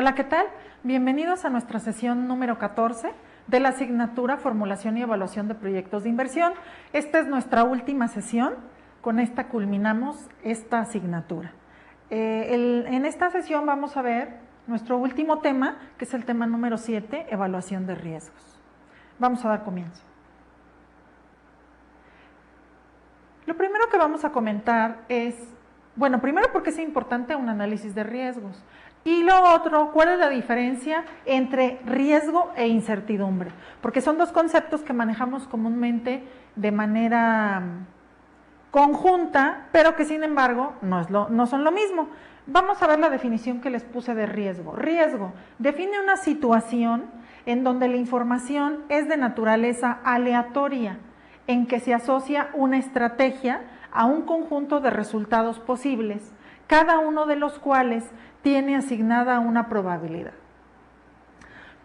Hola, ¿qué tal? Bienvenidos a nuestra sesión número 14 de la asignatura Formulación y Evaluación de Proyectos de Inversión. Esta es nuestra última sesión, con esta culminamos esta asignatura. En esta sesión vamos a ver nuestro último tema, que es el tema número 7, Evaluación de Riesgos. Vamos a dar comienzo. Lo primero que vamos a comentar es, bueno, primero porque es importante un análisis de riesgos. Y lo otro, ¿cuál es la diferencia entre riesgo e incertidumbre? Porque son dos conceptos que manejamos comúnmente de manera conjunta, pero que sin embargo no son lo mismo. Vamos a ver la definición que les puse de riesgo. Riesgo define una situación en donde la información es de naturaleza aleatoria, en que se asocia una estrategia a un conjunto de resultados posibles, cada uno de los cuales tiene asignada una probabilidad.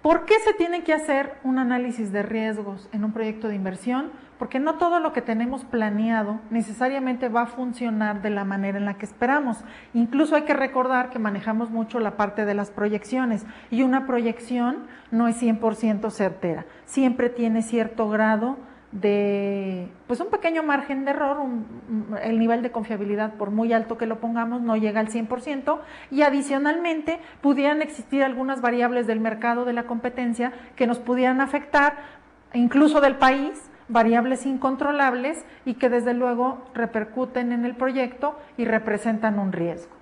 ¿Por qué se tiene que hacer un análisis de riesgos en un proyecto de inversión? Porque no todo lo que tenemos planeado necesariamente va a funcionar de la manera en la que esperamos. Incluso hay que recordar que manejamos mucho la parte de las proyecciones y una proyección no es 100% certera. Siempre tiene cierto grado de, pues un pequeño margen de error, el nivel de confiabilidad, por muy alto que lo pongamos, no llega al 100%, y adicionalmente pudieran existir algunas variables del mercado, de la competencia, que nos pudieran afectar, incluso del país, variables incontrolables y que desde luego repercuten en el proyecto y representan un riesgo.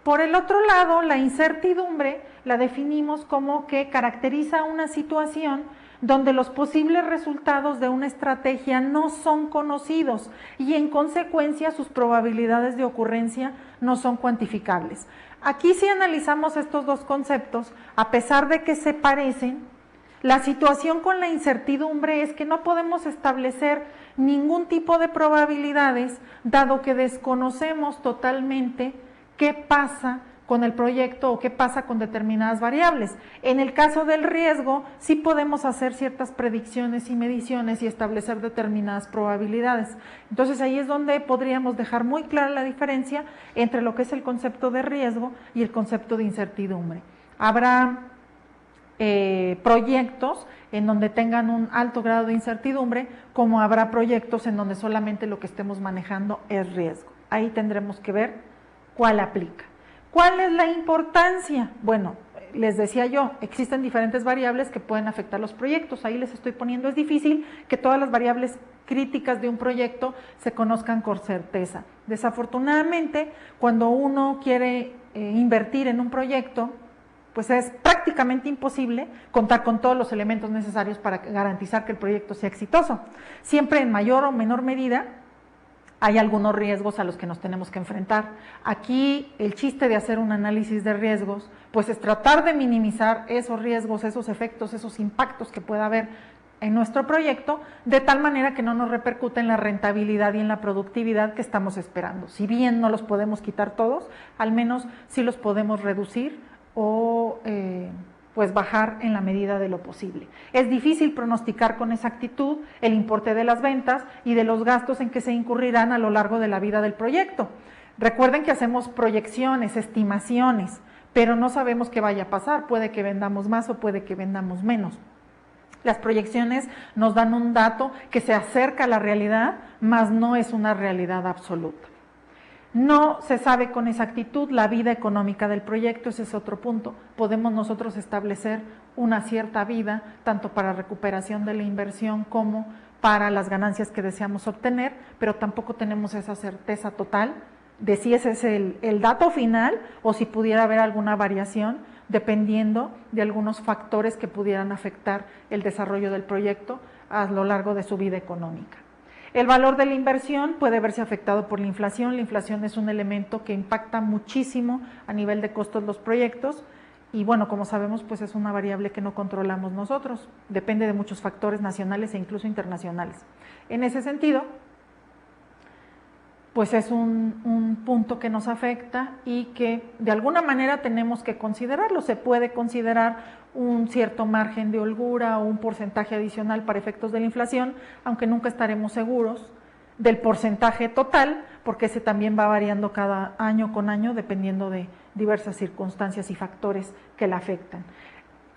Por el otro lado, la incertidumbre la definimos como que caracteriza una situación donde los posibles resultados de una estrategia no son conocidos y en consecuencia sus probabilidades de ocurrencia no son cuantificables. Aquí si analizamos estos dos conceptos, a pesar de que se parecen, la situación con la incertidumbre es que no podemos establecer ningún tipo de probabilidades, dado que desconocemos totalmente qué pasa con el proyecto o qué pasa con determinadas variables. En el caso del riesgo, sí podemos hacer ciertas predicciones y mediciones y establecer determinadas probabilidades. Entonces ahí es donde podríamos dejar muy clara la diferencia entre lo que es el concepto de riesgo y el concepto de incertidumbre. Habrá proyectos en donde tengan un alto grado de incertidumbre, como habrá proyectos en donde solamente lo que estemos manejando es riesgo. Ahí tendremos que ver cuál aplica. ¿Cuál es la importancia? Bueno, les decía yo, existen diferentes variables que pueden afectar los proyectos. Ahí les estoy poniendo, es difícil que todas las variables críticas de un proyecto se conozcan con certeza. Desafortunadamente, cuando uno quiere invertir en un proyecto, pues es prácticamente imposible contar con todos los elementos necesarios para garantizar que el proyecto sea exitoso. Siempre en mayor o menor medida hay algunos riesgos a los que nos tenemos que enfrentar. Aquí el chiste de hacer un análisis de riesgos, pues es tratar de minimizar esos riesgos, esos efectos, esos impactos que pueda haber en nuestro proyecto, de tal manera que no nos repercute en la rentabilidad y en la productividad que estamos esperando. Si bien no los podemos quitar todos, al menos sí los podemos reducir o pues bajar en la medida de lo posible. Es difícil pronosticar con exactitud el importe de las ventas y de los gastos en que se incurrirán a lo largo de la vida del proyecto. Recuerden que hacemos proyecciones, estimaciones, pero no sabemos qué vaya a pasar, puede que vendamos más o puede que vendamos menos. Las proyecciones nos dan un dato que se acerca a la realidad, mas no es una realidad absoluta. No se sabe con exactitud la vida económica del proyecto, ese es otro punto. Podemos nosotros establecer una cierta vida, tanto para recuperación de la inversión como para las ganancias que deseamos obtener, pero tampoco tenemos esa certeza total de si ese es el dato final o si pudiera haber alguna variación, dependiendo de algunos factores que pudieran afectar el desarrollo del proyecto a lo largo de su vida económica. El valor de la inversión puede verse afectado por la inflación. La inflación es un elemento que impacta muchísimo a nivel de costos los proyectos y bueno, como sabemos, pues es una variable que no controlamos nosotros, depende de muchos factores nacionales e incluso internacionales. En ese sentido, pues es un punto que nos afecta y que de alguna manera tenemos que considerarlo. Se puede considerar un cierto margen de holgura o un porcentaje adicional para efectos de la inflación, aunque nunca estaremos seguros del porcentaje total, porque ese también va variando cada año con año dependiendo de diversas circunstancias y factores que la afectan.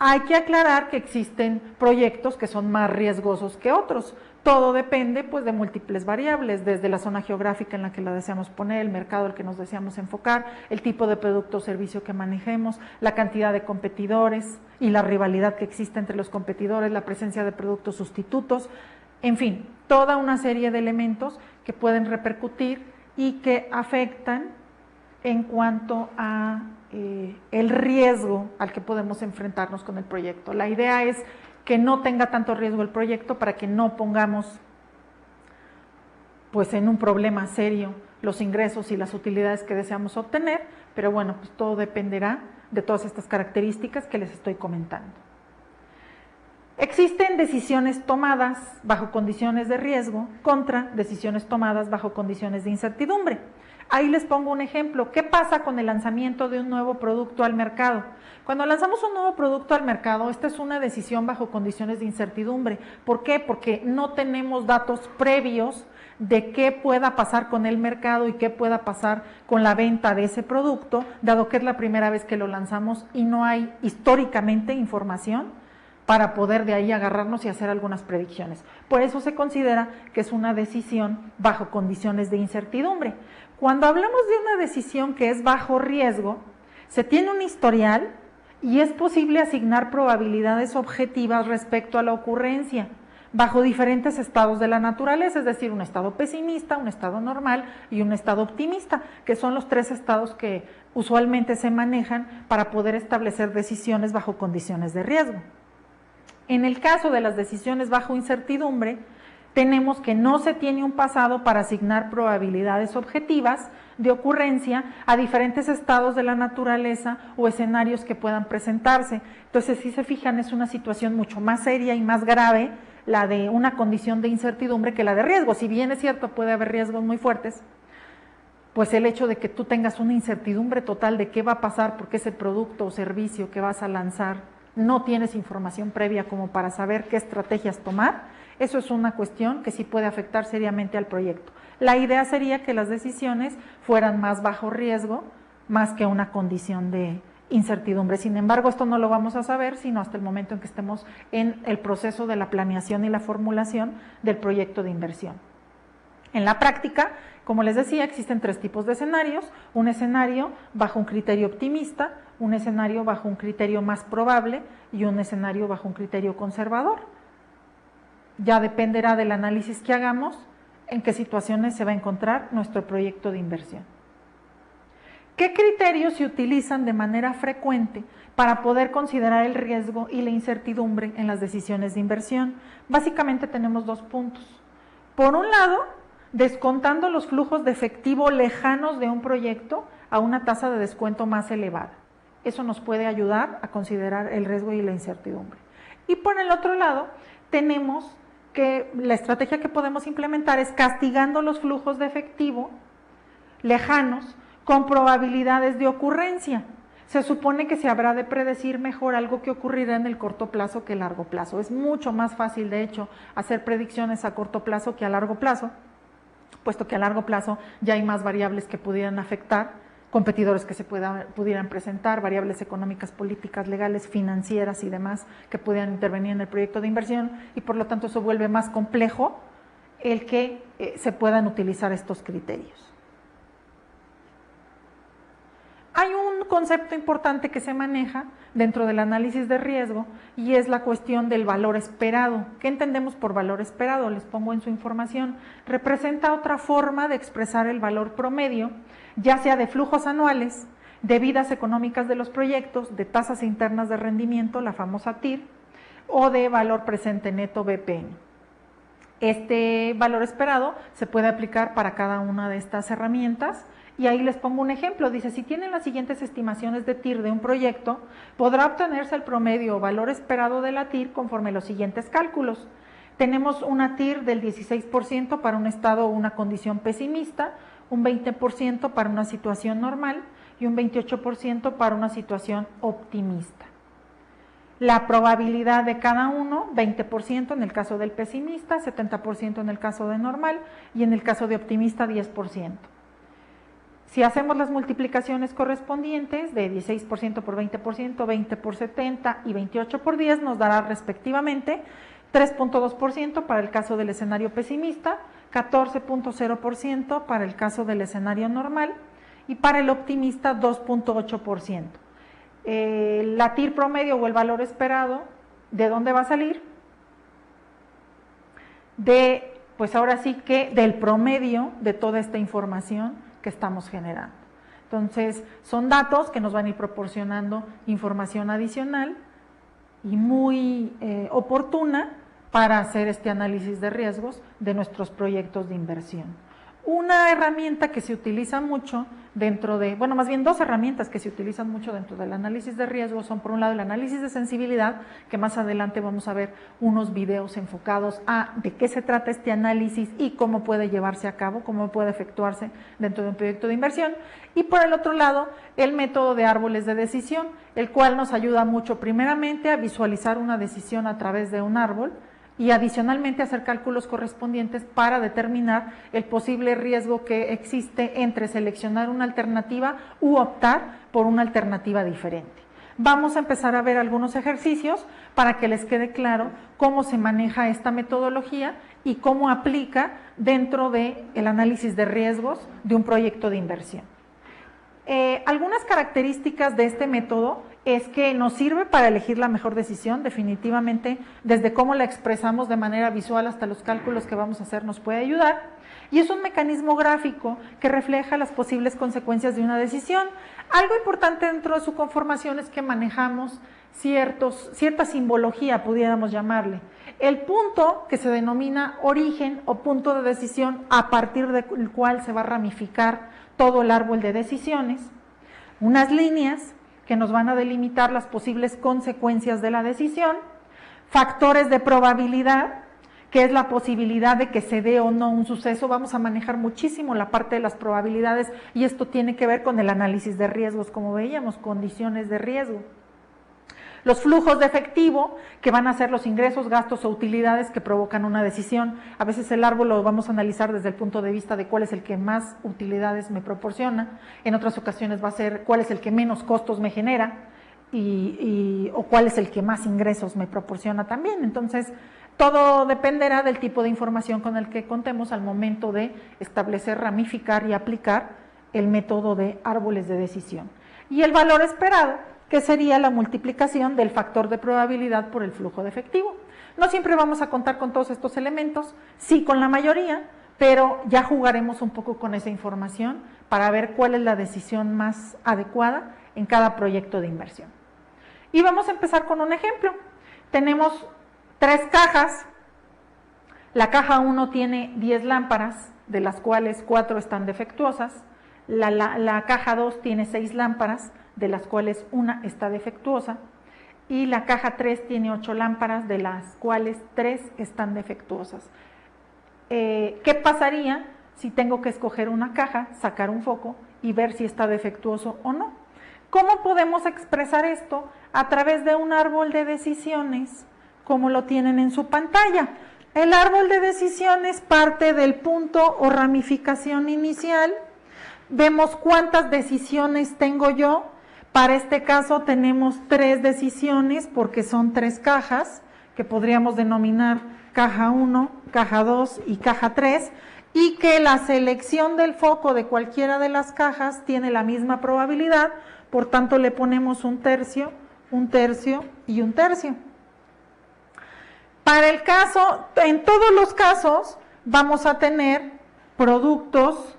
Hay que aclarar que existen proyectos que son más riesgosos que otros. Todo depende pues de múltiples variables, desde la zona geográfica en la que la deseamos poner, el mercado al que nos deseamos enfocar, el tipo de producto o servicio que manejemos, la cantidad de competidores y la rivalidad que existe entre los competidores, la presencia de productos sustitutos, en fin, toda una serie de elementos que pueden repercutir y que afectan en cuanto a el riesgo al que podemos enfrentarnos con el proyecto. La idea es que no tenga tanto riesgo el proyecto para que no pongamos pues en un problema serio los ingresos y las utilidades que deseamos obtener, pero bueno, pues todo dependerá de todas estas características que les estoy comentando. Existen decisiones tomadas bajo condiciones de riesgo contra decisiones tomadas bajo condiciones de incertidumbre. Ahí les pongo un ejemplo. ¿Qué pasa con el lanzamiento de un nuevo producto al mercado? Cuando lanzamos un nuevo producto al mercado, esta es una decisión bajo condiciones de incertidumbre. ¿Por qué? Porque no tenemos datos previos de qué pueda pasar con el mercado y qué pueda pasar con la venta de ese producto, dado que es la primera vez que lo lanzamos y no hay históricamente información para poder de ahí agarrarnos y hacer algunas predicciones. Por eso se considera que es una decisión bajo condiciones de incertidumbre. Cuando hablamos de una decisión que es bajo riesgo, se tiene un historial y es posible asignar probabilidades objetivas respecto a la ocurrencia bajo diferentes estados de la naturaleza, es decir, un estado pesimista, un estado normal y un estado optimista, que son los tres estados que usualmente se manejan para poder establecer decisiones bajo condiciones de riesgo. En el caso de las decisiones bajo incertidumbre, tenemos que no se tiene un pasado para asignar probabilidades objetivas de ocurrencia a diferentes estados de la naturaleza o escenarios que puedan presentarse. Entonces, si se fijan, es una situación mucho más seria y más grave la de una condición de incertidumbre que la de riesgo. Si bien es cierto, puede haber riesgos muy fuertes, pues el hecho de que tú tengas una incertidumbre total de qué va a pasar porque ese producto o servicio que vas a lanzar no tienes información previa como para saber qué estrategias tomar, eso es una cuestión que sí puede afectar seriamente al proyecto. La idea sería que las decisiones fueran más bajo riesgo, más que una condición de incertidumbre. Sin embargo, esto no lo vamos a saber sino hasta el momento en que estemos en el proceso de la planeación y la formulación del proyecto de inversión. En la práctica, como les decía, existen tres tipos de escenarios: un escenario bajo un criterio optimista, un escenario bajo un criterio más probable y un escenario bajo un criterio conservador. Ya dependerá del análisis que hagamos en qué situaciones se va a encontrar nuestro proyecto de inversión. ¿Qué criterios se utilizan de manera frecuente para poder considerar el riesgo y la incertidumbre en las decisiones de inversión? Básicamente tenemos dos puntos. Por un lado, descontando los flujos de efectivo lejanos de un proyecto a una tasa de descuento más elevada. Eso nos puede ayudar a considerar el riesgo y la incertidumbre. Y por el otro lado, tenemos que la estrategia que podemos implementar es castigando los flujos de efectivo lejanos con probabilidades de ocurrencia. Se supone que se habrá de predecir mejor algo que ocurrirá en el corto plazo que el largo plazo. Es mucho más fácil, de hecho, hacer predicciones a corto plazo que a largo plazo, puesto que a largo plazo ya hay más variables que pudieran afectar, competidores que se pudieran presentar, variables económicas, políticas, legales, financieras y demás que pudieran intervenir en el proyecto de inversión, y por lo tanto eso vuelve más complejo el que se puedan utilizar estos criterios. Hay un concepto importante que se maneja dentro del análisis de riesgo y es la cuestión del valor esperado. ¿Qué entendemos por valor esperado? Les pongo en su información. Representa otra forma de expresar el valor promedio, ya sea de flujos anuales, de vidas económicas de los proyectos, de tasas internas de rendimiento, la famosa TIR, o de valor presente neto BPN. Este valor esperado se puede aplicar para cada una de estas herramientas. Y ahí les pongo un ejemplo, dice, si tienen las siguientes estimaciones de TIR de un proyecto, podrá obtenerse el promedio o valor esperado de la TIR conforme los siguientes cálculos. Tenemos una TIR del 16% para un estado o una condición pesimista, un 20% para una situación normal y un 28% para una situación optimista. La probabilidad de cada uno, 20% en el caso del pesimista, 70% en el caso de normal y en el caso de optimista, 10%. Si hacemos las multiplicaciones correspondientes de 16% por 20%, 20 por 70 y 28 por 10 nos dará respectivamente 3.2% para el caso del escenario pesimista, 14.0% para el caso del escenario normal y para el optimista 2.8%. La TIR promedio o el valor esperado, ¿de dónde va a salir? Pues ahora sí que del promedio de toda esta información que estamos generando. Entonces, son datos que nos van a ir proporcionando información adicional y muy oportuna para hacer este análisis de riesgos de nuestros proyectos de inversión. Una herramienta que se utiliza mucho dentro de, bueno, más bien dos herramientas que se utilizan mucho dentro del análisis de riesgos son, por un lado, el análisis de sensibilidad, que más adelante vamos a ver unos videos enfocados a de qué se trata este análisis y cómo puede llevarse a cabo, cómo puede efectuarse dentro de un proyecto de inversión. Y por el otro lado, el método de árboles de decisión, el cual nos ayuda mucho primeramente a visualizar una decisión a través de un árbol, y adicionalmente hacer cálculos correspondientes para determinar el posible riesgo que existe entre seleccionar una alternativa u optar por una alternativa diferente. Vamos a empezar a ver algunos ejercicios para que les quede claro cómo se maneja esta metodología y cómo aplica dentro del análisis de riesgos de un proyecto de inversión. Algunas características de este método es que nos sirve para elegir la mejor decisión, definitivamente, desde cómo la expresamos de manera visual hasta los cálculos que vamos a hacer nos puede ayudar, y es un mecanismo gráfico que refleja las posibles consecuencias de una decisión. Algo importante dentro de su conformación es que manejamos cierta simbología, pudiéramos llamarle. El punto que se denomina origen o punto de decisión, a partir del cual se va a ramificar todo el árbol de decisiones, unas líneas que nos van a delimitar las posibles consecuencias de la decisión, factores de probabilidad, que es la posibilidad de que se dé o no un suceso. Vamos a manejar muchísimo la parte de las probabilidades y esto tiene que ver con el análisis de riesgos, como veíamos, condiciones de riesgo. Los flujos de efectivo, que van a ser los ingresos, gastos o utilidades que provocan una decisión. A veces el árbol lo vamos a analizar desde el punto de vista de cuál es el que más utilidades me proporciona, en otras ocasiones va a ser cuál es el que menos costos me genera o cuál es el que más ingresos me proporciona también. Entonces, todo dependerá del tipo de información con el que contemos al momento de establecer, ramificar y aplicar el método de árboles de decisión. Y el valor esperado, que sería la multiplicación del factor de probabilidad por el flujo de efectivo. No siempre vamos a contar con todos estos elementos, sí con la mayoría, pero ya jugaremos un poco con esa información para ver cuál es la decisión más adecuada en cada proyecto de inversión. Y vamos a empezar con un ejemplo. Tenemos 3 cajas, la caja 1 tiene 10 lámparas, de las cuales 4 están defectuosas, la caja 2 tiene 6 lámparas, de las cuales una está defectuosa, y la caja 3 tiene 8 lámparas, de las cuales 3 están defectuosas. ¿Qué pasaría si tengo que escoger una caja, sacar un foco y ver si está defectuoso o no? ¿Cómo podemos expresar esto? A través de un árbol de decisiones, como lo tienen en su pantalla. El árbol de decisiones parte del punto o ramificación inicial. Vemos cuántas decisiones tengo yo. Para este caso tenemos 3 decisiones porque son 3 cajas que podríamos denominar caja 1, caja 2 y caja 3, y que la selección del foco de cualquiera de las cajas tiene la misma probabilidad, por tanto le ponemos un tercio, un tercio y un tercio. Para el caso, en todos los casos vamos a tener productos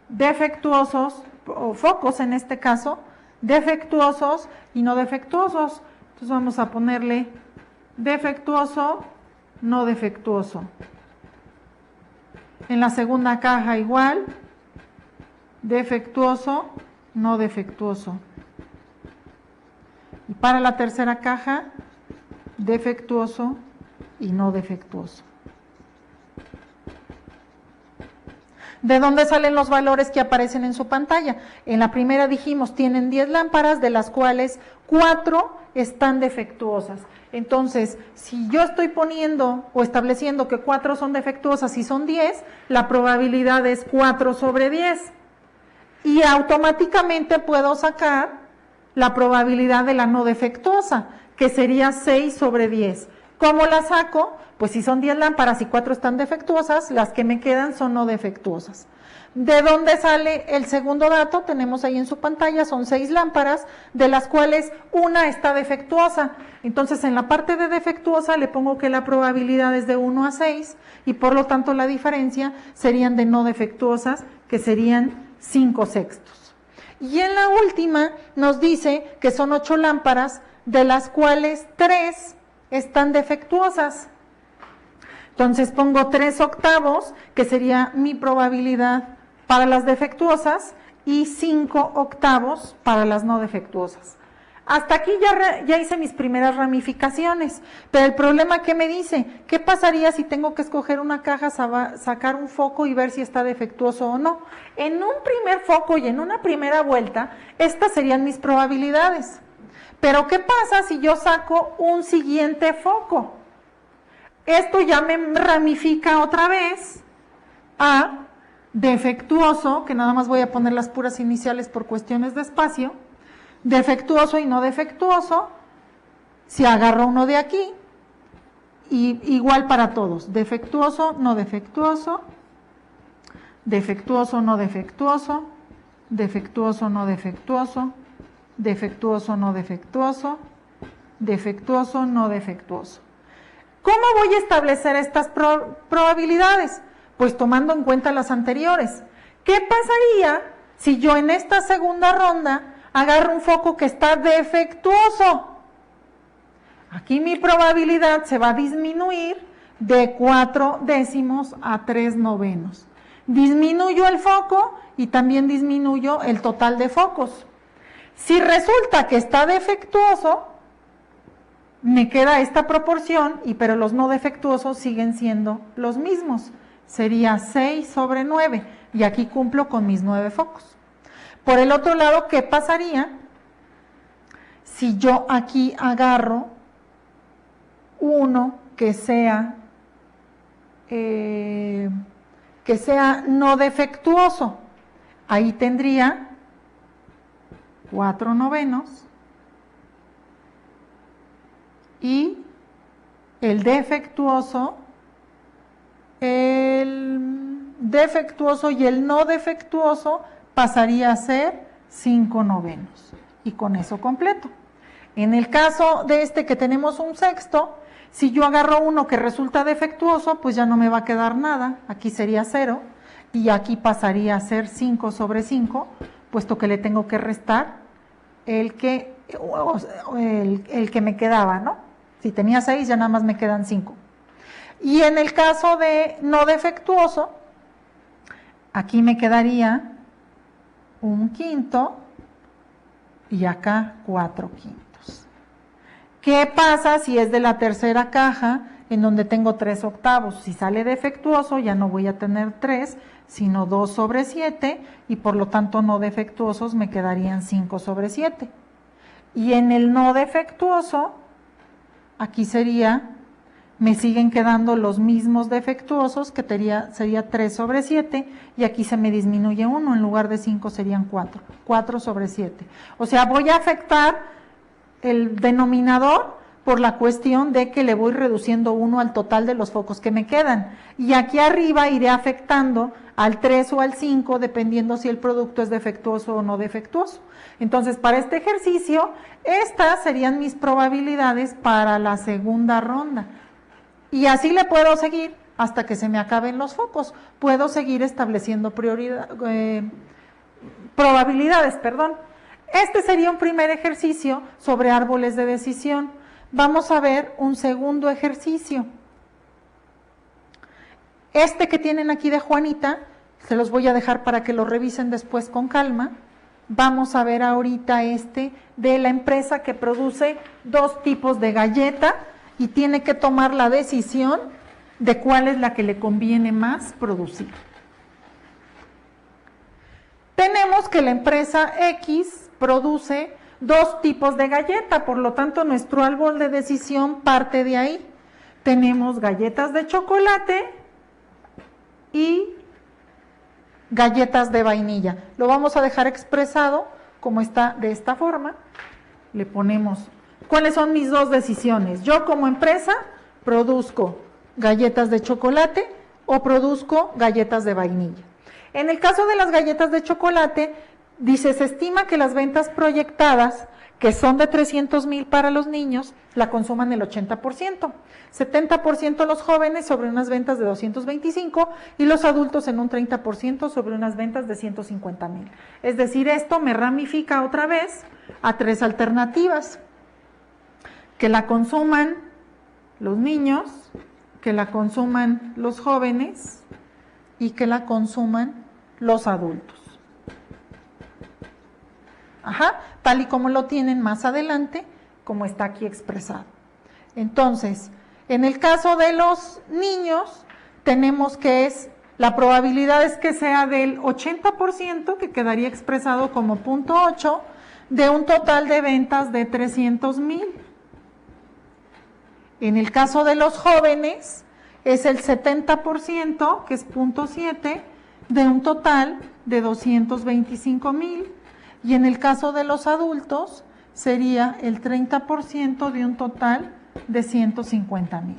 defectuosos, o focos en este caso, defectuosos y no defectuosos. Entonces vamos a ponerle defectuoso, no defectuoso. En la segunda caja igual, defectuoso, no defectuoso. Y para la tercera caja, defectuoso y no defectuoso. ¿De dónde salen los valores que aparecen en su pantalla? En la primera dijimos, tienen 10 lámparas, de las cuales 4 están defectuosas. Entonces, si yo estoy poniendo o estableciendo que 4 son defectuosas y son 10, la probabilidad es 4 sobre 10. y automáticamente puedo sacar la probabilidad de la no defectuosa, que sería 6 sobre 10. ¿Cómo la saco? Pues si son 10 lámparas y 4 están defectuosas, las que me quedan son no defectuosas. ¿De dónde sale el segundo dato? Tenemos ahí en su pantalla, son 6 lámparas, de las cuales una está defectuosa. Entonces, en la parte de defectuosa le pongo que la probabilidad es de 1 a 6 y por lo tanto la diferencia serían de no defectuosas, que serían 5/6. Y en la última nos dice que son 8 lámparas, de las cuales 3 están defectuosas. Entonces pongo 3/8, que sería mi probabilidad para las defectuosas, y 5/8 para las no defectuosas. Hasta aquí ya hice mis primeras ramificaciones, pero el problema que me dice, ¿qué pasaría si tengo que escoger una caja, sacar un foco y ver si está defectuoso o no? En un primer foco y en una primera vuelta, estas serían mis probabilidades. Pero ¿qué pasa si yo saco un siguiente foco? Esto ya me ramifica otra vez a defectuoso, que nada más voy a poner las puras iniciales por cuestiones de espacio, defectuoso y no defectuoso. Si agarro uno de aquí, y igual para todos, defectuoso, no defectuoso, defectuoso, no defectuoso, defectuoso, no defectuoso, defectuoso, no defectuoso, defectuoso, no defectuoso. ¿Cómo voy a establecer estas probabilidades? Pues tomando en cuenta las anteriores. ¿Qué pasaría si yo en esta segunda ronda agarro un foco que está defectuoso? Aquí mi probabilidad se va a disminuir de 4/10 a 3/9. Disminuyo el foco y también disminuyo el total de focos. Si resulta que está defectuoso, me queda esta proporción, pero los no defectuosos siguen siendo los mismos. Sería 6/9, y aquí cumplo con mis 9 focos. Por el otro lado, ¿qué pasaría si yo aquí agarro uno que sea no defectuoso? Ahí tendría 4/9 y el defectuoso y el no defectuoso pasaría a ser 5/9, y con eso completo. En el caso de este que tenemos un sexto, si yo agarro uno que resulta defectuoso, pues ya no me va a quedar nada, aquí sería 0, y aquí pasaría a ser 5/5, puesto que le tengo que restar el que me quedaba, ¿no? Si tenía 6, ya nada más me quedan 5. Y en el caso de no defectuoso, aquí me quedaría 1/5 y acá 4/5. ¿Qué pasa si es de la tercera caja, en donde tengo 3/8? Si sale defectuoso, ya no voy a tener 3, sino 2/7, y por lo tanto no defectuosos me quedarían 5/7. Y en el no defectuoso, aquí me siguen quedando los mismos defectuosos, que sería 3/7, y aquí se me disminuye 1, en lugar de 5 serían 4/7. O sea, voy a afectar el denominador por la cuestión de que le voy reduciendo 1 al total de los focos que me quedan. Y aquí arriba iré afectando al 3 o al 5, dependiendo si el producto es defectuoso o no defectuoso. Entonces, para este ejercicio, estas serían mis probabilidades para la segunda ronda. Y así le puedo seguir hasta que se me acaben los focos. Puedo seguir estableciendo probabilidades. Este sería un primer ejercicio sobre árboles de decisión. Vamos a ver un segundo ejercicio. Este que tienen aquí de Juanita, se los voy a dejar para que lo revisen después con calma. Vamos a ver ahorita este de la empresa que produce 2 tipos de galleta y tiene que tomar la decisión de cuál es la que le conviene más producir. Tenemos que la empresa X produce 2 tipos de galleta, por lo tanto nuestro árbol de decisión parte de ahí. Tenemos galletas de chocolate y galletas de vainilla. Lo vamos a dejar expresado como está de esta forma. Le ponemos, ¿cuáles son mis dos decisiones? Yo como empresa produzco galletas de chocolate o produzco galletas de vainilla. En el caso de las galletas de chocolate, dice, se estima que las ventas proyectadas, que son de 300,000 para los niños, la consuman el 80%, 70% los jóvenes sobre unas ventas de 225 y los adultos en un 30% sobre unas ventas de 150,000. Es decir, esto me ramifica otra vez a tres alternativas: que la consuman los niños, que la consuman los jóvenes y que la consuman los adultos. Tal y como lo tienen más adelante, como está aquí expresado. Entonces, en el caso de los niños, tenemos que la probabilidad es que sea del 80%, que quedaría expresado como 0.8, de un total de ventas de 300,000. En el caso de los jóvenes, es el 70%, que es 0.7, de un total de 225,000. Y en el caso de los adultos, sería el 30% de un total de 150,000.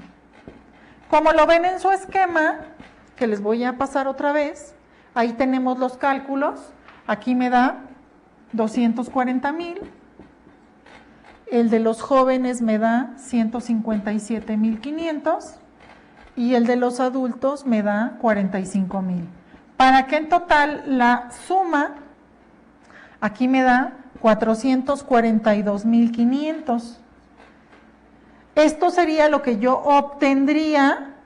Como lo ven en su esquema, que les voy a pasar otra vez, ahí tenemos los cálculos. Aquí me da 240,000. El de los jóvenes me da 157,500 y el de los adultos me da 45,000. Para que en total la suma, aquí me da 442,500. Esto sería lo que yo obtendría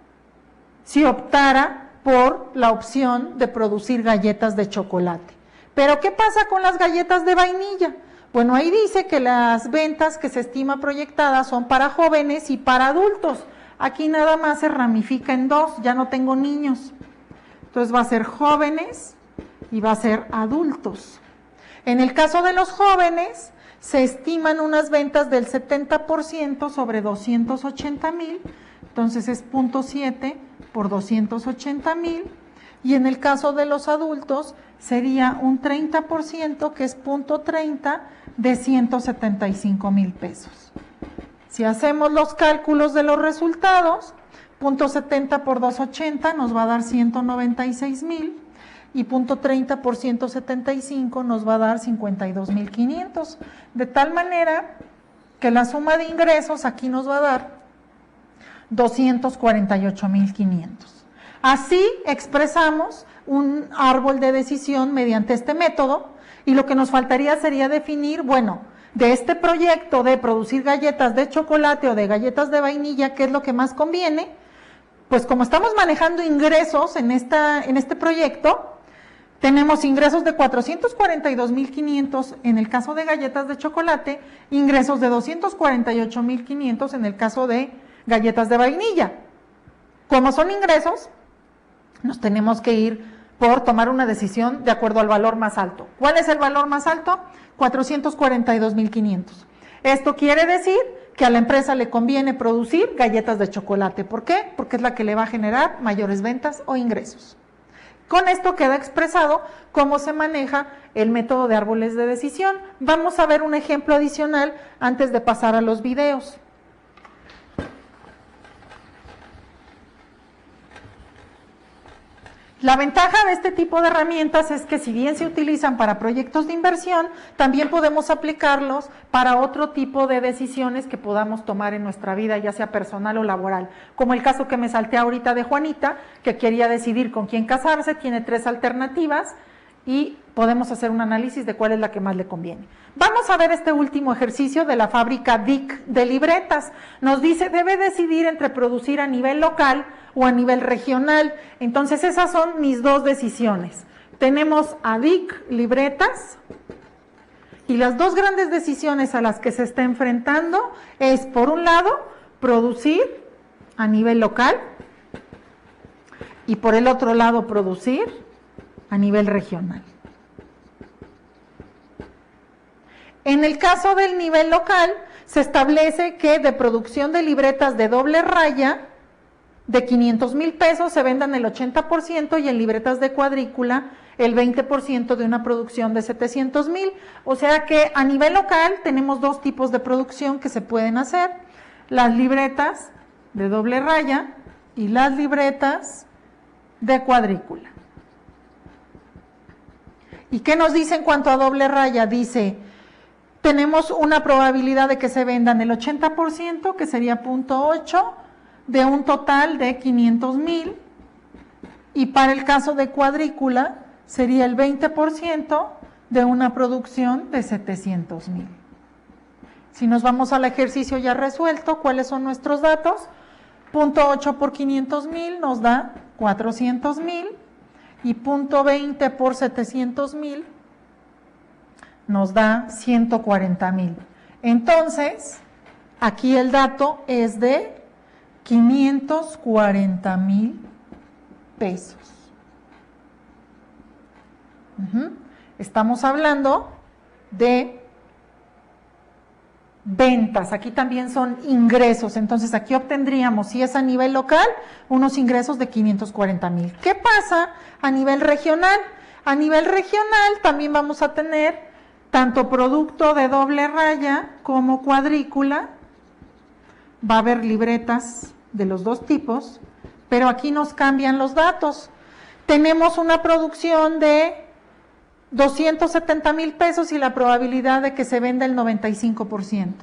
si optara por la opción de producir galletas de chocolate. Pero ¿qué pasa con las galletas de vainilla? Bueno, ahí dice que las ventas que se estima proyectadas son para jóvenes y para adultos. Aquí nada más se ramifica en dos, ya no tengo niños. Entonces va a ser jóvenes y va a ser adultos. En el caso de los jóvenes, se estiman unas ventas del 70% sobre 280,000, entonces es 0.7 por 280,000, y en el caso de los adultos sería un 30%, que es 0.30 de 175,000 pesos. Si hacemos los cálculos de los resultados, 0.70 por 280 nos va a dar 196,000, y 0.30 por 175 nos va a dar 52,500, de tal manera que la suma de ingresos aquí nos va a dar 248,500. Así expresamos un árbol de decisión mediante este método, y lo que nos faltaría sería definir, bueno, de este proyecto de producir galletas de chocolate o de galletas de vainilla, ¿qué es lo que más conviene? Pues como estamos manejando ingresos en este proyecto, tenemos ingresos de 442,500 en el caso de galletas de chocolate, ingresos de 248,500 en el caso de galletas de vainilla. Como son ingresos, nos tenemos que ir por tomar una decisión de acuerdo al valor más alto. ¿Cuál es el valor más alto? 442,500. Esto quiere decir que a la empresa le conviene producir galletas de chocolate. ¿Por qué? Porque es la que le va a generar mayores ventas o ingresos. Con esto queda expresado cómo se maneja el método de árboles de decisión. Vamos a ver un ejemplo adicional antes de pasar a los videos. La ventaja de este tipo de herramientas es que si bien se utilizan para proyectos de inversión, también podemos aplicarlos para otro tipo de decisiones que podamos tomar en nuestra vida, ya sea personal o laboral. Como el caso que me salté ahorita de Juanita, que quería decidir con quién casarse, tiene 3 alternativas y podemos hacer un análisis de cuál es la que más le conviene. Vamos a ver este último ejercicio de la fábrica DIC de libretas. Nos dice, debe decidir entre producir a nivel local o a nivel regional. Entonces esas son mis dos decisiones. Tenemos a DIC libretas, y las dos grandes decisiones a las que se está enfrentando es, por un lado, producir a nivel local, y por el otro lado, producir a nivel regional. En el caso del nivel local, se establece que de producción de libretas de doble raya, de 500,000 pesos se vendan el 80% y en libretas de cuadrícula el 20% de una producción de 700,000. O sea que a nivel local tenemos dos tipos de producción que se pueden hacer: las libretas de doble raya y las libretas de cuadrícula. ¿Y qué nos dice en cuanto a doble raya? Dice, tenemos una probabilidad de que se vendan el 80%, que sería 0.8, de un total de 500,000, y para el caso de cuadrícula sería el 20% de una producción de 700,000. Si nos vamos al ejercicio ya resuelto, ¿cuáles son nuestros datos? 0.8 por 500,000 nos da 400,000 y 0.20 por 700,000 nos da 140,000. Entonces, aquí el dato es de 540,000 pesos. Estamos hablando de ventas, aquí también son ingresos, entonces aquí obtendríamos, si es a nivel local, unos ingresos de 540,000. ¿Qué pasa a nivel regional? A nivel regional también vamos a tener tanto producto de doble raya como cuadrícula, va a haber libretas de los dos tipos, pero aquí nos cambian los datos. Tenemos una producción de 270,000 pesos y la probabilidad de que se venda el 95%.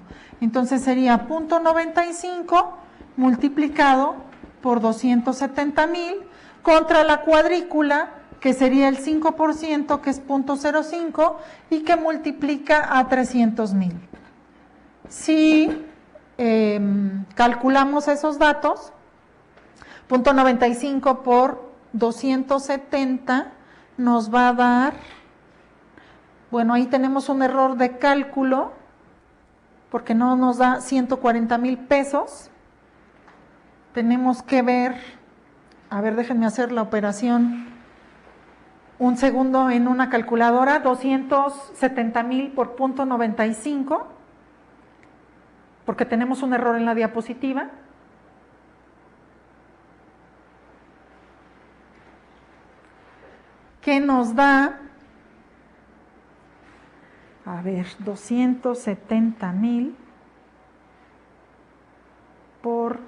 Entonces sería 0.95 multiplicado por 270,000 contra la cuadrícula, que sería el 5%, que es 0.05, y que multiplica a 300,000. Si calculamos esos datos, 0.95 por 270 nos va a dar, bueno, ahí tenemos un error de cálculo, porque no nos da 140,000 pesos. Tenemos que ver, a ver, déjenme hacer la operación un segundo en una calculadora. 270,000 por 0.95, porque tenemos un error en la diapositiva. Que nos da, a ver, 270,000 por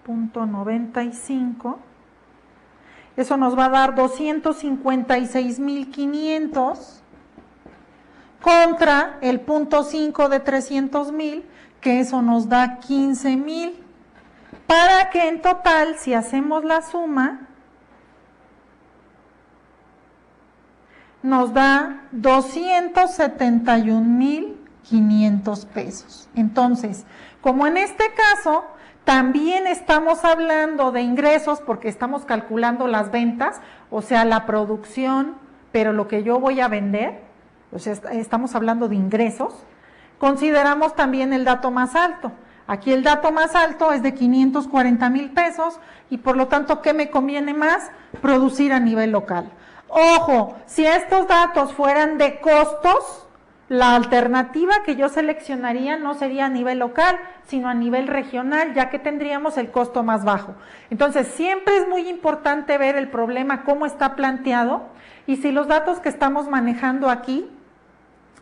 0.95, eso nos va a dar 256,500 contra el 0.5 de 300,000, que eso nos da 15,000, para que en total, si hacemos la suma, nos da 271,500 pesos. Entonces, como en este caso también estamos hablando de ingresos, porque estamos calculando las ventas, o sea, la producción, pero lo que yo voy a vender, o sea, estamos hablando de ingresos, consideramos también el dato más alto. Aquí el dato más alto es de 540,000 pesos y por lo tanto, ¿qué me conviene más? Producir a nivel local. Ojo, si estos datos fueran de costos, la alternativa que yo seleccionaría no sería a nivel local, sino a nivel regional, ya que tendríamos el costo más bajo. Entonces, siempre es muy importante ver el problema, cómo está planteado, y si los datos que estamos manejando aquí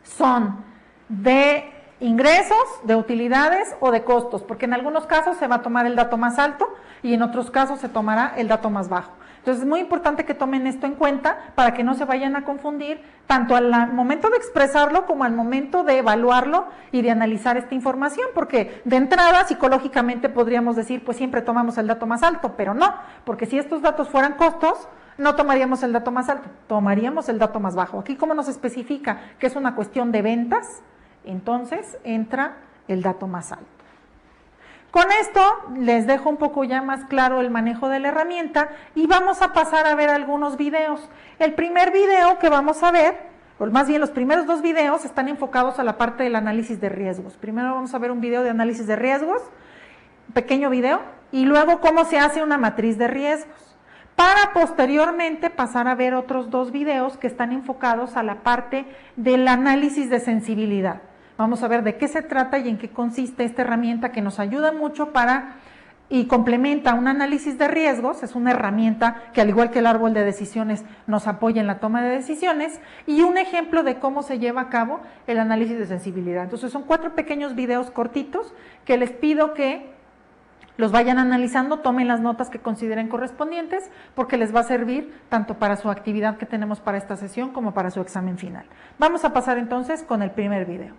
son de ingresos, de utilidades o de costos, porque en algunos casos se va a tomar el dato más alto y en otros casos se tomará el dato más bajo. Entonces es muy importante que tomen esto en cuenta para que no se vayan a confundir tanto al momento de expresarlo como al momento de evaluarlo y de analizar esta información, porque de entrada psicológicamente podríamos decir, pues siempre tomamos el dato más alto, pero no, porque si estos datos fueran costos, no tomaríamos el dato más alto, tomaríamos el dato más bajo. Aquí como nos especifica que es una cuestión de ventas, entonces entra el dato más alto. Con esto les dejo un poco ya más claro el manejo de la herramienta y vamos a pasar a ver algunos videos. El primer video que vamos a ver, o más bien los primeros dos videos, están enfocados a la parte del análisis de riesgos. Primero vamos a ver un video de análisis de riesgos, un pequeño video, y luego cómo se hace una matriz de riesgos, para posteriormente pasar a ver otros dos videos que están enfocados a la parte del análisis de sensibilidad. Vamos a ver de qué se trata y en qué consiste esta herramienta que nos ayuda mucho para y complementa un análisis de riesgos, es una herramienta que al igual que el árbol de decisiones nos apoya en la toma de decisiones, y un ejemplo de cómo se lleva a cabo el análisis de sensibilidad. Entonces son 4 pequeños videos cortitos que les pido que los vayan analizando, tomen las notas que consideren correspondientes, porque les va a servir tanto para su actividad que tenemos para esta sesión como para su examen final. Vamos a pasar entonces con el primer video.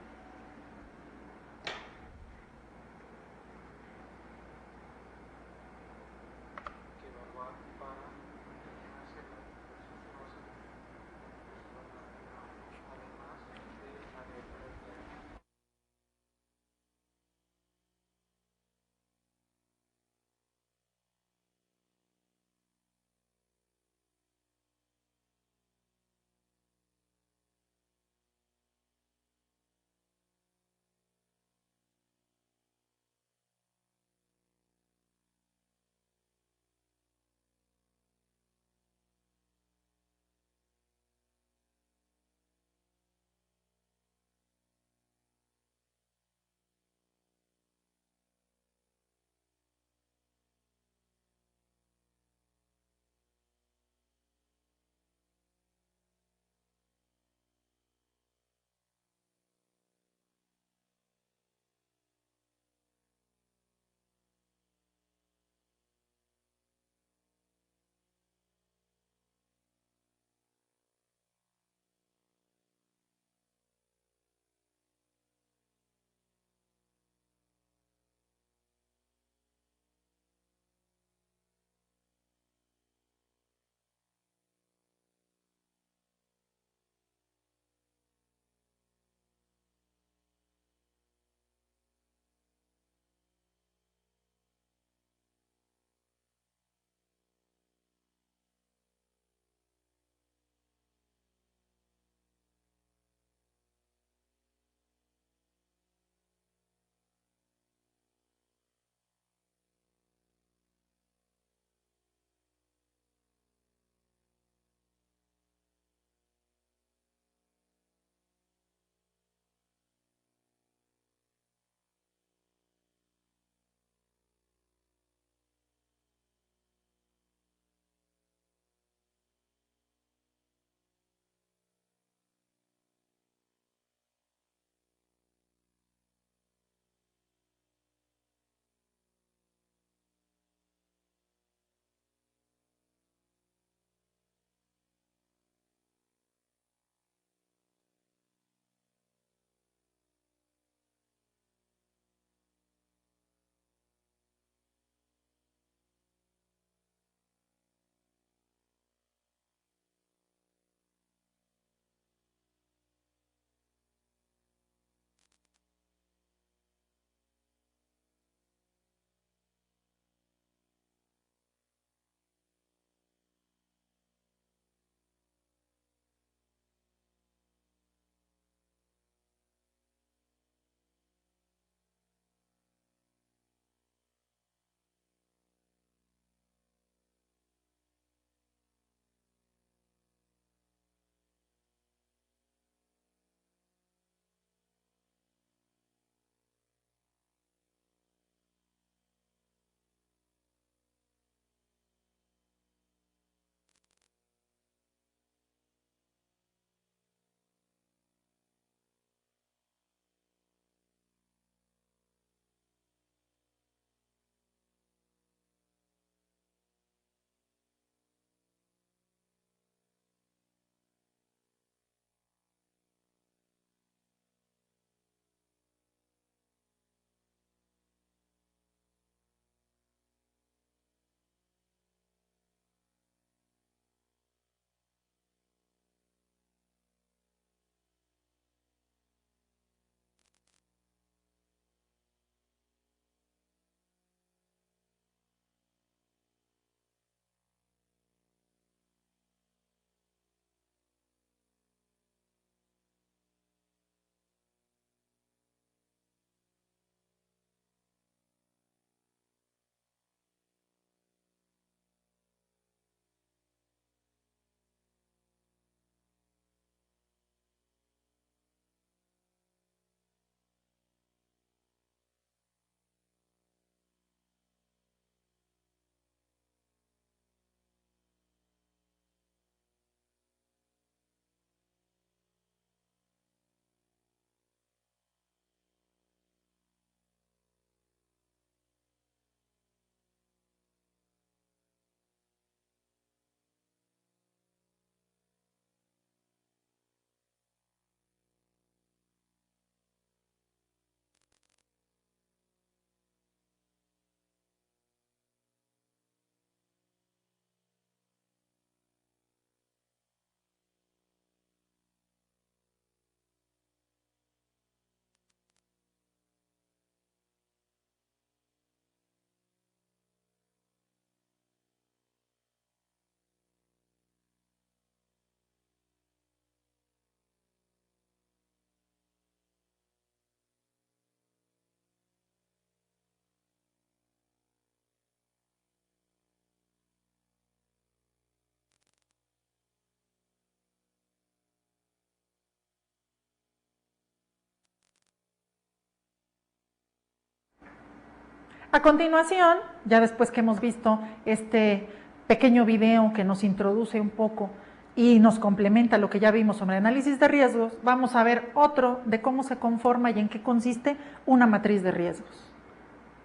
A continuación, ya después que hemos visto este pequeño video que nos introduce un poco y nos complementa lo que ya vimos sobre análisis de riesgos, vamos a ver otro de cómo se conforma y en qué consiste una matriz de riesgos.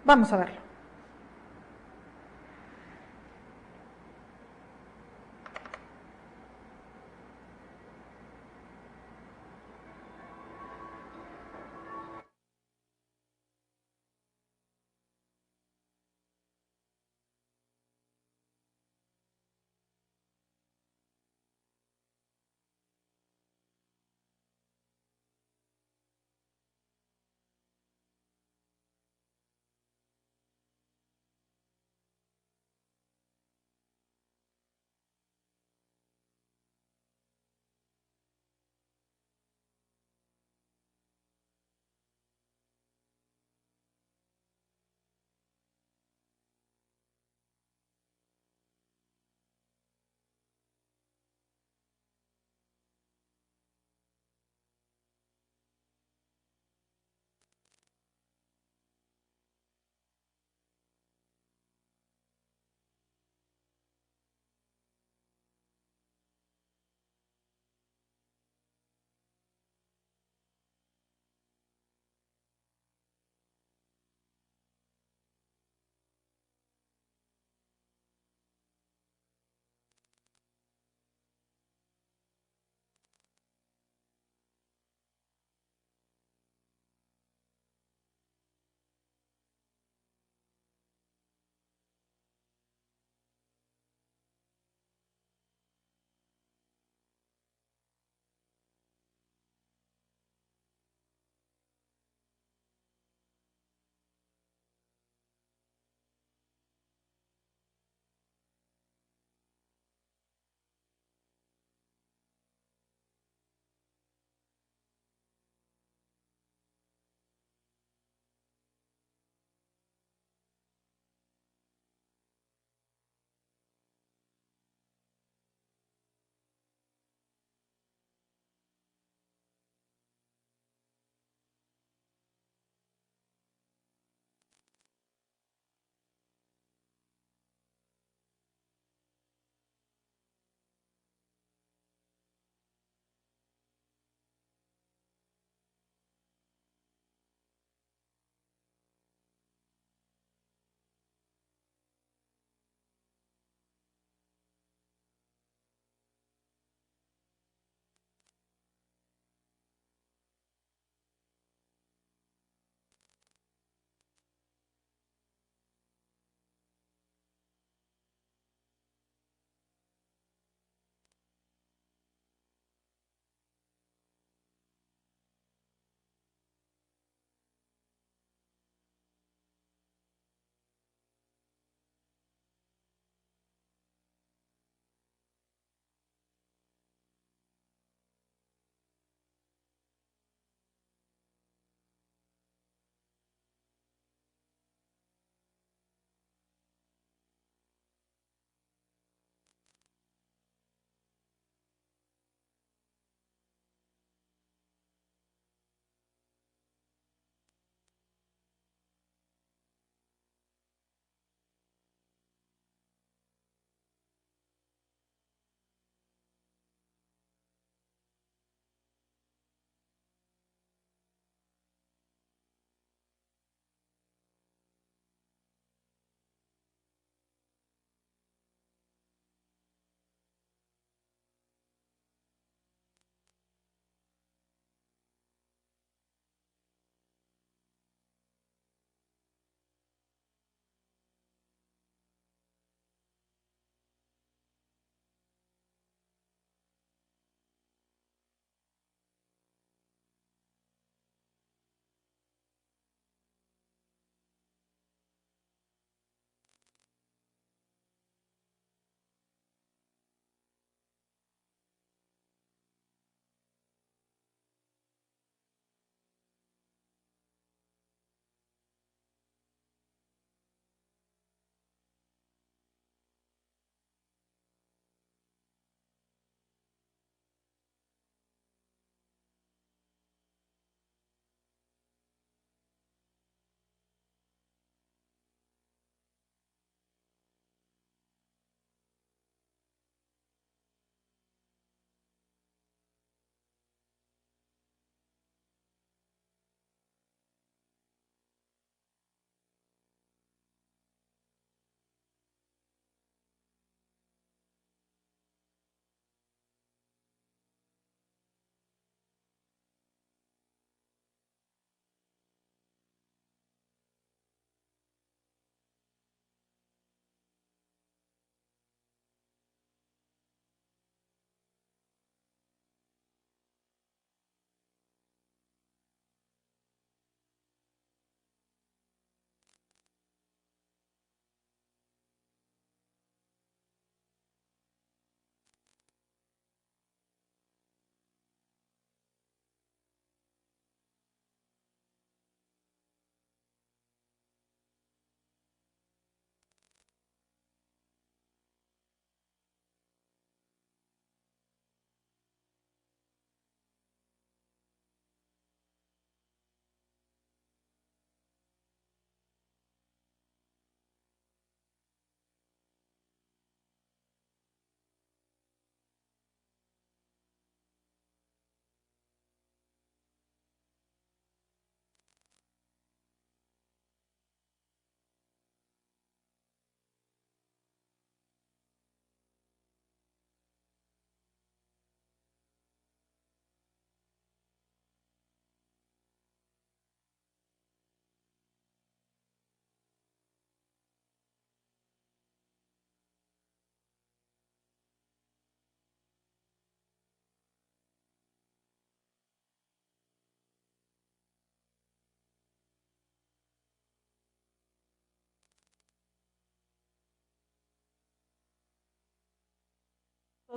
Vamos a verlo.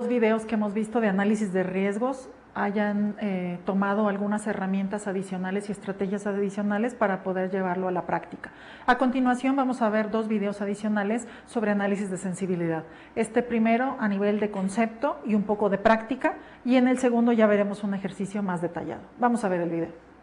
videos que hemos visto de análisis de riesgos hayan tomado algunas herramientas adicionales y estrategias adicionales para poder llevarlo a la práctica. A continuación vamos a ver 2 videos adicionales sobre análisis de sensibilidad. Este primero a nivel de concepto y un poco de práctica, y en el segundo ya veremos un ejercicio más detallado. Vamos a ver el video.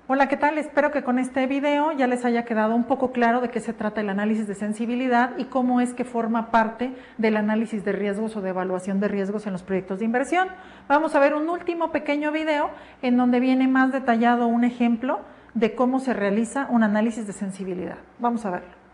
Hola, ¿qué tal? Espero que con este video ya les haya quedado un poco claro de qué se trata el análisis de sensibilidad y cómo es que forma parte del análisis de riesgos o de evaluación de riesgos en los proyectos de inversión. Vamos a ver un último pequeño video en donde viene más detallado un ejemplo de cómo se realiza un análisis de sensibilidad. Vamos a verlo.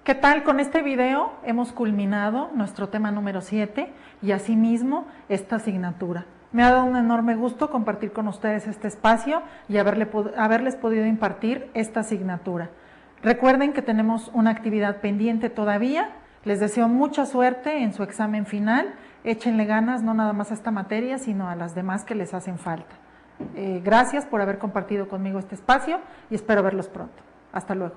¿Qué tal? Con este video hemos culminado nuestro tema número 7 y asimismo esta asignatura. Me ha dado un enorme gusto compartir con ustedes este espacio y haberles podido impartir esta asignatura. Recuerden que tenemos una actividad pendiente todavía. Les deseo mucha suerte en su examen final. Échenle ganas no nada más a esta materia, sino a las demás que les hacen falta. Gracias por haber compartido conmigo este espacio y espero verlos pronto. Hasta luego.